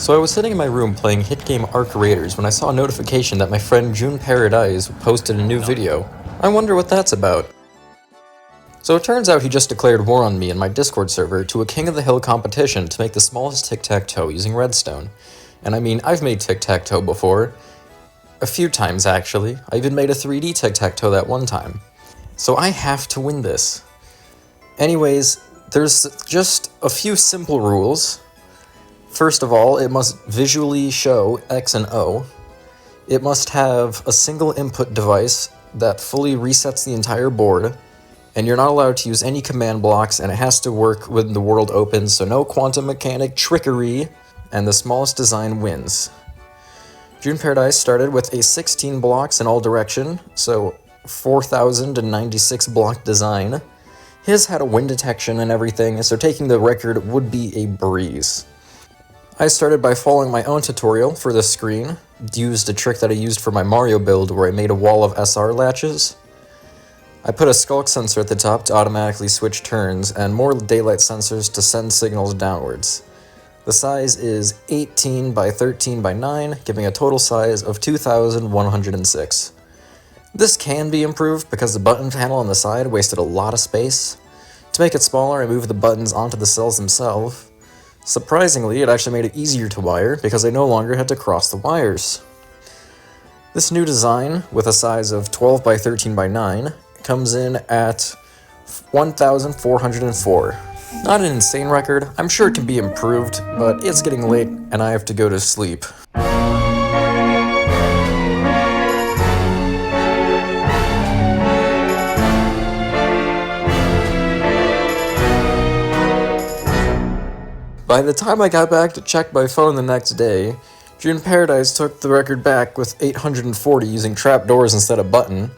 So I was sitting in my room playing hit game Arc Raiders when I saw a notification that my friend June Paradise posted a new video. I wonder what that's about. So it turns out he just declared war on me and my Discord server to a King of the Hill competition to make the smallest tic-tac-toe using Redstone. And I mean, I've made tic-tac-toe before. A few times, actually. I even made a 3D tic-tac-toe that one time. So I have to win this. Anyways, there's just a few simple rules. First of all, it must visually show X and O. It must have a single input device that fully resets the entire board, and you're not allowed to use any command blocks, and it has to work when the world opens, so no quantum mechanic trickery, and the smallest design wins. June Paradise started with a 16 blocks in all direction, so 4,096 block design. His had a wind detection and everything, so taking the record would be a breeze. I started by following my own tutorial for this screen, used a trick that I used for my Mario build where I made a wall of SR latches. I put a skulk sensor at the top to automatically switch turns, and more daylight sensors to send signals downwards. The size is 18 by 13 by 9, giving a total size of 2,106. This can be improved because the button panel on the side wasted a lot of space. To make it smaller, I moved the buttons onto the cells themselves. Surprisingly, it actually made it easier to wire because I no longer had to cross the wires. This new design, with a size of 12 by 13 by 9, comes in at 1,404. Not an insane record, I'm sure it can be improved, but it's getting late and I have to go to sleep. By the time I got back to check my phone the next day, June Paradise took the record back with 840 using trapdoors instead of button.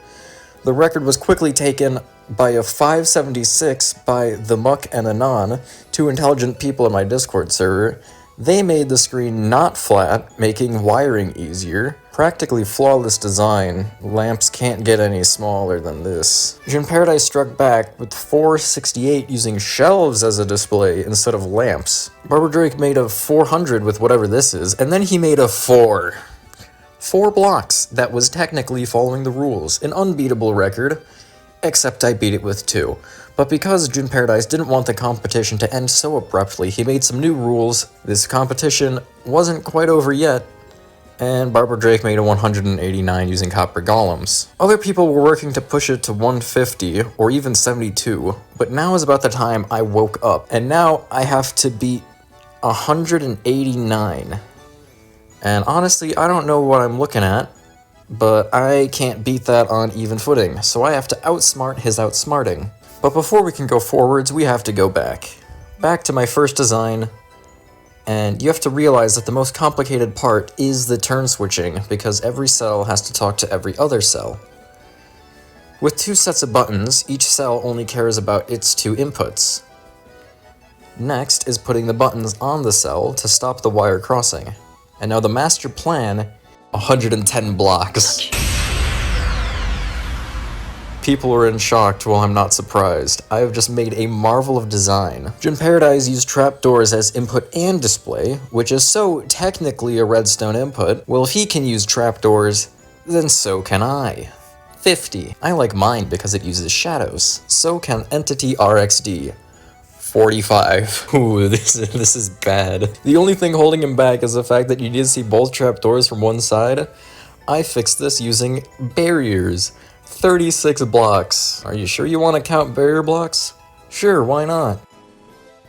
The record was quickly taken by a 576 by The Muck and Anon, two intelligent people in my Discord server. They made the screen not flat, making wiring easier. Practically flawless design. Lamps can't get any smaller than this. June Paradise struck back with 468 using shelves as a display instead of lamps. Barber Drake made a 400 with whatever this is, and then he made a 4. 4 blocks that was technically following the rules. An unbeatable record, except I beat it with 2. But because June Paradise didn't want the competition to end so abruptly, he made some new rules. This competition wasn't quite over yet, and Barber Drake made a 189 using copper golems. Other people were working to push it to 150, or even 72, but now is about the time I woke up, and now I have to beat 189. And honestly, I don't know what I'm looking at, but I can't beat that on even footing, so I have to outsmart his outsmarting. But before we can go forwards, we have to go back. Back to my first design, and you have to realize that the most complicated part is the turn switching, because every cell has to talk to every other cell. With 2 sets of buttons, each cell only cares about its 2 inputs. Next is putting the buttons on the cell to stop the wire crossing. And now the master plan, 110 blocks. People are in shock, while I'm not surprised. I have just made a marvel of design. June Paradise used trapdoors as input and display, which is so technically a redstone input. Well, if he can use trapdoors, then so can I. 50. I like mine because it uses shadows. So can Entity RXD. 45. Ooh, this is bad. The only thing holding him back is the fact that you need to see both trapdoors from one side. I fixed this using barriers. 36 blocks. Are you sure you want to count barrier blocks? Sure, why not?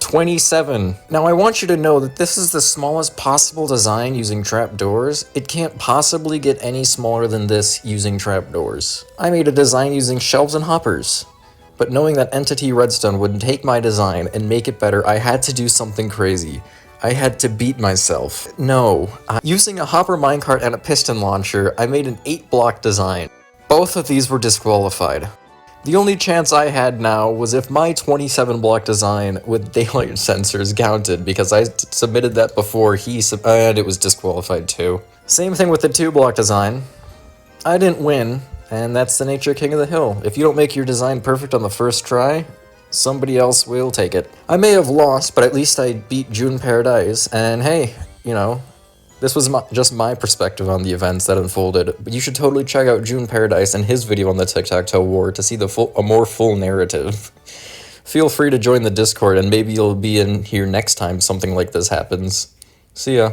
27. Now I want you to know that this is the smallest possible design using trapdoors. It can't possibly get any smaller than this using trapdoors. I made a design using shelves and hoppers. But knowing that Entity Redstone would take my design and make it better, I had to do something crazy. I had to beat myself. No. Using a hopper minecart and a piston launcher, I made an 8-block design. Both of these were disqualified. The only chance I had now was if my 27-block design with daylight sensors counted, because I submitted that before and it was disqualified too. Same thing with the 2-block design. I didn't win, and that's the nature of King of the Hill. If you don't make your design perfect on the first try, somebody else will take it. I may have lost, but at least I beat June Paradise, and hey, you know, this was just my perspective on the events that unfolded, but you should totally check out June Paradise and his video on the Tic-Tac-Toe War to see a more full narrative. Feel free to join the Discord, and maybe you'll be in here next time something like this happens. See ya.